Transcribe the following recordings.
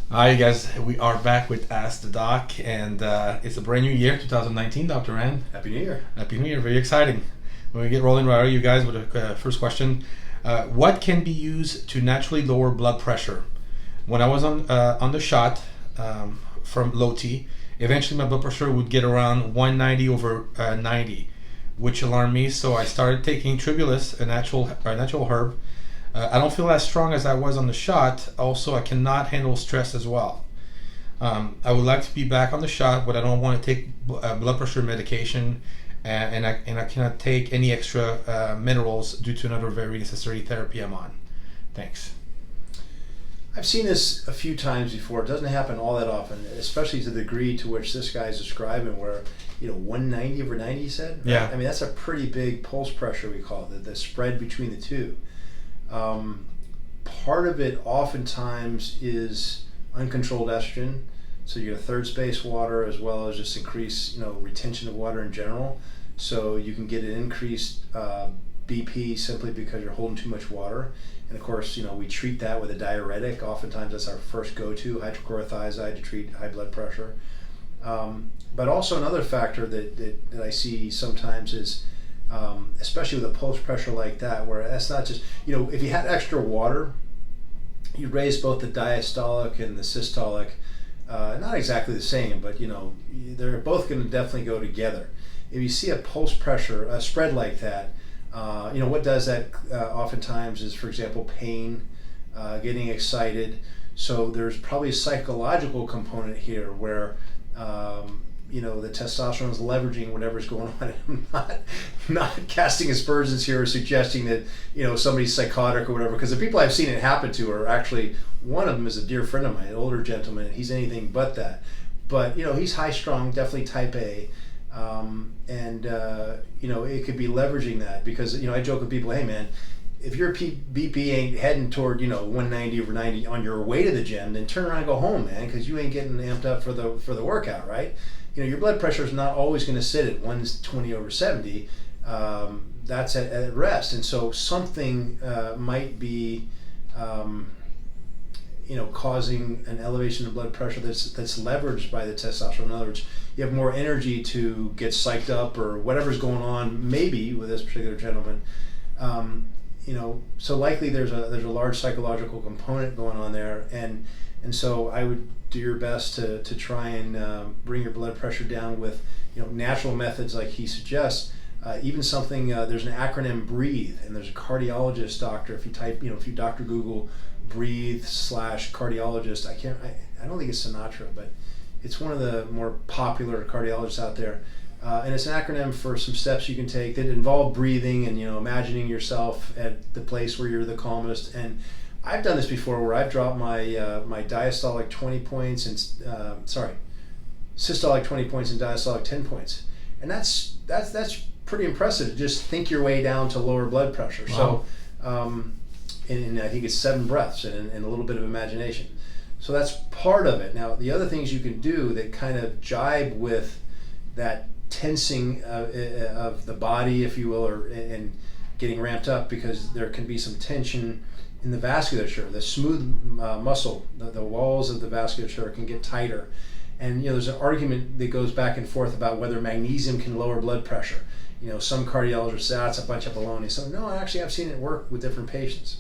Hi, you guys. We are back with Ask the Doc, and it's a brand new year, 2019, Dr. Rand. Happy New Year. Happy New Year. Very exciting. When we get rolling right away, you guys, with the first question. What can be used to naturally lower blood pressure? When I was on the shot from low T, eventually my blood pressure would get around 190 over 90, which alarmed me. So I started taking Tribulus, a natural herb. I don't feel as strong as I was on the shot. Also, I cannot handle stress as well. I would like to be back on the shot, but I don't want to take blood pressure medication, and I cannot take any extra minerals due to another very necessary therapy I'm on. Thanks. I've seen this a few times before. It doesn't happen all that often, especially to the degree to which this guy is describing, where 190 over 90, he said. Right? Yeah. I mean, that's a pretty big pulse pressure, we call it, the spread between the two. Part of it oftentimes is uncontrolled estrogen. So you get a third space water as well as just increased retention of water in general. So you can get an increased BP simply because you're holding too much water. And of course, we treat that with a diuretic. Oftentimes that's our first go-to, hydrochlorothiazide, to treat high blood pressure. But also another factor that I see sometimes is, especially with a pulse pressure like that, where that's not just, if you had extra water, you raise both the diastolic and the systolic, not exactly the same, but they're both going to definitely go together. If you see a pulse pressure, a spread like that, what does that oftentimes is, for example, pain, getting excited. So there's probably a psychological component here where the testosterone is leveraging whatever's going on. I'm not casting aspersions here or suggesting that somebody's psychotic or whatever, because the people I've seen it happen to are actually, one of them is a dear friend of mine, an older gentleman, and he's anything but that. But he's high strung, definitely type A, and it could be leveraging that, because I joke with people, hey man, if your BP ain't heading toward 190 over 90 on your way to the gym, then turn around and go home, man, because you ain't getting amped up for the workout, right? Your blood pressure is not always going to sit at 120 over 70. That's at rest, and so something might be causing an elevation of blood pressure that's leveraged by the testosterone. In other words, you have more energy to get psyched up or whatever's going on, maybe with this particular gentleman. So likely there's a large psychological component going on there, and so I would do your best to try and bring your blood pressure down with natural methods like he suggests. Even something, there's an acronym, BREATHE, and there's a cardiologist doctor. If you Dr. Google breathe / cardiologist, I don't think it's Sinatra, but it's one of the more popular cardiologists out there. And it's an acronym for some steps you can take that involve breathing and imagining yourself at the place where you're the calmest. And I've done this before, where I've dropped my my diastolic 20 points and systolic 20 points and diastolic 10 points, and that's pretty impressive to just think your way down to lower blood pressure. Wow. So, and I think it's 7 breaths and a little bit of imagination. So that's part of it. Now, the other things you can do that kind of jibe with that tensing of the body, if you will, and getting ramped up, because there can be some tension in the vasculature. The smooth muscle, the walls of the vasculature can get tighter. And there's an argument that goes back and forth about whether magnesium can lower blood pressure. Some cardiologists say that's a bunch of baloney. So no, actually I've seen it work with different patients.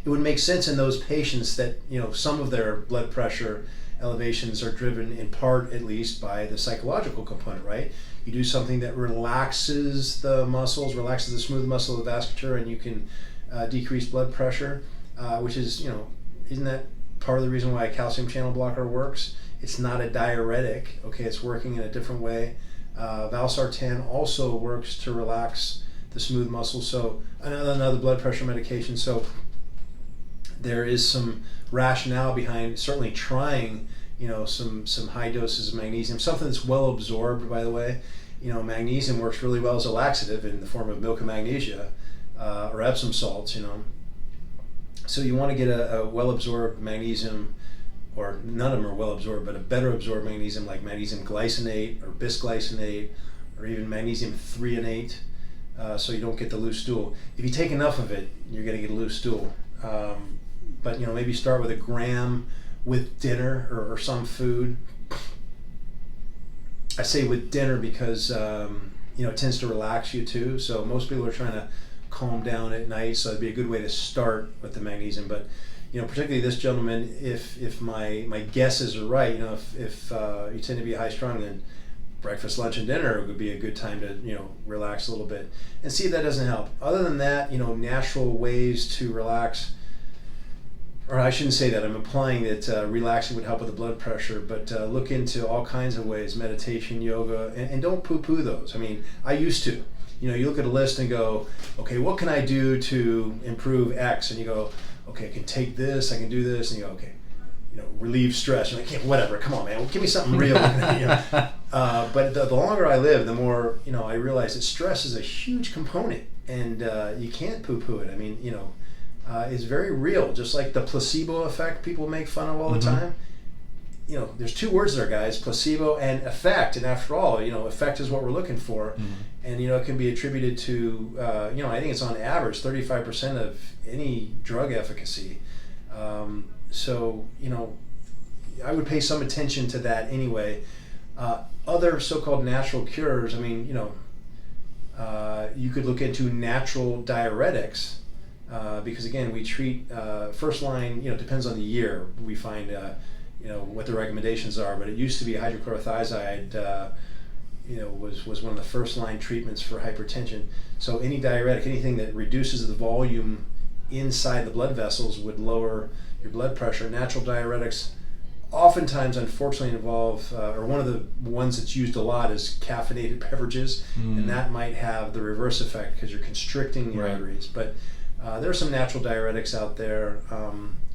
It would make sense in those patients that some of their blood pressure elevations are driven in part, at least, by the psychological component, right? You do something that relaxes the muscles, relaxes the smooth muscle of the vasculature, and you can decrease blood pressure, which is, isn't that part of the reason why a calcium channel blocker works? It's not a diuretic, okay? It's working in a different way. Valsartan also works to relax the smooth muscle, so another blood pressure medication. So there is some rationale behind certainly trying some high doses of magnesium, something that's well absorbed, by the way. Magnesium works really well as a laxative in the form of milk of magnesia, or Epsom salts. So you want to get a well absorbed magnesium, or none of them are well absorbed, but a better absorbed magnesium, like magnesium glycinate or bisglycinate, or even magnesium threonate, so you don't get the loose stool. If you take enough of it, you're going to get a loose stool. But maybe start with 1 gram with dinner or some food. I say with dinner because it tends to relax you too. So most people are trying to calm down at night, so it'd be a good way to start with the magnesium. But particularly this gentleman, if my guesses are right, if you tend to be high strung, then breakfast, lunch, and dinner would be a good time to relax a little bit and see if that doesn't help. Other than that, natural ways to relax. Or I shouldn't say that. I'm implying that relaxing would help with the blood pressure, but look into all kinds of ways: meditation, yoga, and don't poo-poo those. I mean, I used to. You look at a list and go, okay, what can I do to improve X? And you go, okay, I can take this, I can do this, and you go, okay, relieve stress. You're like, yeah, whatever, come on, man, give me something real. But the longer I live, the more I realize that stress is a huge component, and you can't poo-poo it. I mean, it's very real. Just like the placebo effect people make fun of all the time. There's two words there, guys: placebo and effect. And after all, effect is what we're looking for. And it can be attributed to I think it's on average 35% of any drug efficacy. So I would pay some attention to that anyway. Other so-called natural cures. I mean, you could look into natural diuretics. Because again, we treat first line. Depends on the year. We find what the recommendations are. But it used to be hydrochlorothiazide. Was one of the first line treatments for hypertension. So any diuretic, anything that reduces the volume inside the blood vessels, would lower your blood pressure. Natural diuretics oftentimes, unfortunately, involve, or one of the ones that's used a lot is caffeinated beverages, and that might have the reverse effect because you're constricting the arteries. But there are some natural diuretics out there.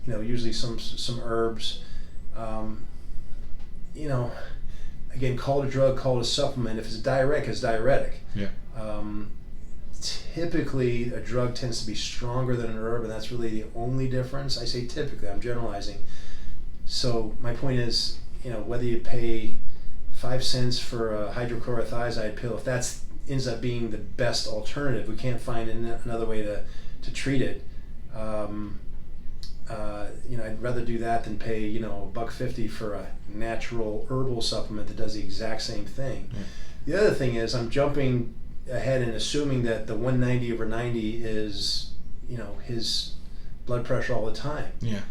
Usually some herbs. Again, call it a drug, call it a supplement. If it's a diuretic, it's diuretic. Yeah. Typically, a drug tends to be stronger than an herb, and that's really the only difference. I say typically, I'm generalizing. So my point is, whether you pay 5 cents for a hydrochlorothiazide pill, if that ends up being the best alternative, we can't find another way to treat it. I'd rather do that than pay $1.50 for a natural herbal supplement that does the exact same thing. Yeah. The other thing is, I'm jumping ahead and assuming that the 190/90 is his blood pressure all the time. Yeah.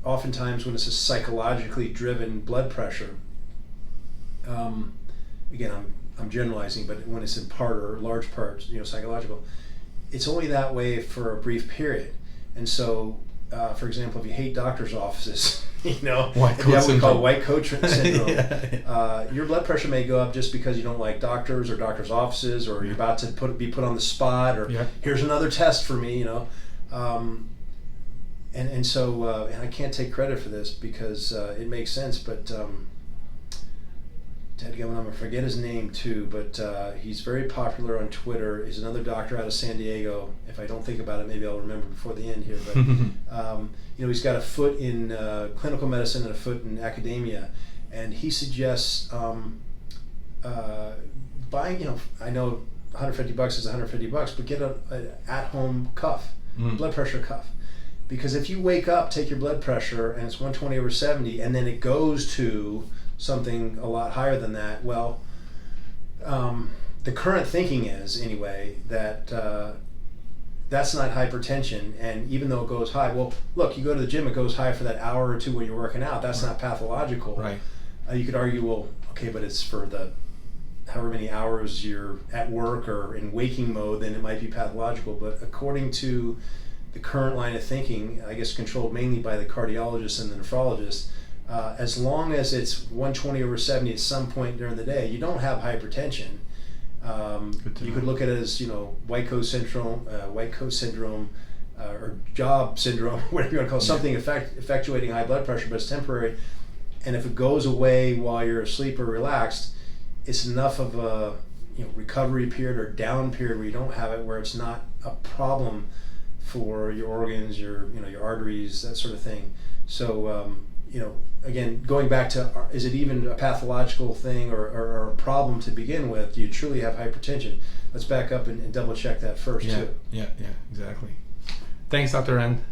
Oftentimes when it's a psychologically driven blood pressure, again, I'm generalizing, but when it's in part or large part psychological, it's only that way for a brief period. And so, for example, if you hate doctors' offices, if you have what we call white coat syndrome, your blood pressure may go up just because you don't like doctors or doctors' offices, or you're about to be put on the spot, or here's another test for me, And so I can't take credit for this because it makes sense, but I'm going to forget his name too, but he's very popular on Twitter. He's another doctor out of San Diego. If I don't think about it, maybe I'll remember before the end here. But he's got a foot in clinical medicine and a foot in academia, and he suggests buying. I know $150 is $150, but get an at-home cuff, blood pressure cuff. Because if you wake up, take your blood pressure, and it's 120/70, and then it goes to something a lot higher than that, well, the current thinking is, anyway, that that's not hypertension, and even though it goes high, well, look, you go to the gym, it goes high for that hour or two when you're working out. That's not pathological. Right. You could argue, well, okay, but it's for the however many hours you're at work or in waking mode, then it might be pathological. But according to the current line of thinking, I guess controlled mainly by the cardiologist and the nephrologist, as long as it's 120/70 at some point during the day, you don't have hypertension. You could look at it as white coat syndrome, or job syndrome, whatever you want to call it, something effectuating high blood pressure, but it's temporary. And if it goes away while you're asleep or relaxed, it's enough of a recovery period or down period where you don't have it, where it's not a problem for your organs, your arteries, that sort of thing. So again, going back to, is it even a pathological thing or a problem to begin with? Do you truly have hypertension? Let's back up and double check that first too. Yeah, exactly. Thanks, Dr. Rand.